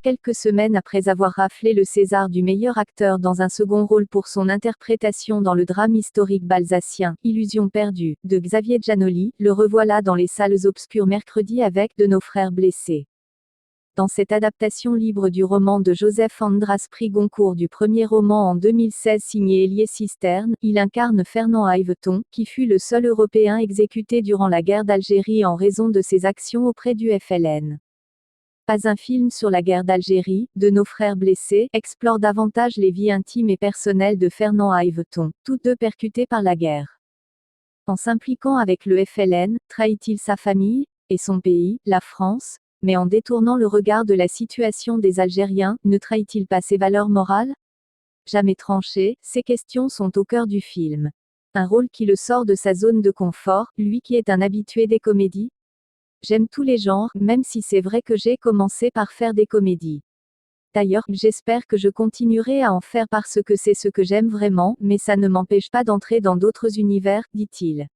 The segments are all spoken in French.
Quelques semaines après avoir raflé le César du meilleur acteur dans un second rôle pour son interprétation dans le drame historique balsacien, Illusion perdue, de Xavier Giannoli, le revoilà dans les salles obscures mercredi avec De nos frères blessés. Dans cette adaptation libre du roman de Joseph András Prix Goncourt du premier roman en 2016 signé Élié Cisterne, il incarne Fernand Yveton, qui fut le seul Européen exécuté durant la guerre d'Algérie en raison de ses actions auprès du FLN. Pas un film sur la guerre d'Algérie, De nos frères blessés, explore davantage les vies intimes et personnelles de Fernand Yveton, tous deux percutés par la guerre. En s'impliquant avec le FLN, trahit-il sa famille, et son pays, la France? Mais en détournant le regard de la situation des Algériens, ne trahit-il pas ses valeurs morales? Jamais tranché, ces questions sont au cœur du film. Un rôle qui le sort de sa zone de confort, lui qui est un habitué des comédies. J'aime tous les genres, même si c'est vrai que j'ai commencé par faire des comédies. D'ailleurs, j'espère que je continuerai à en faire parce que c'est ce que j'aime vraiment, mais ça ne m'empêche pas d'entrer dans d'autres univers, dit-il.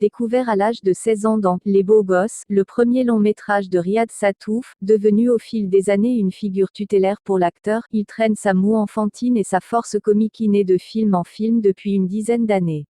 Découvert à l'âge de 16 ans dans Les Beaux Gosses, le premier long métrage de Riyad Sattouf, devenu au fil des années une figure tutélaire pour l'acteur, il traîne sa moue enfantine et sa force comique innée de film en film depuis une dizaine d'années.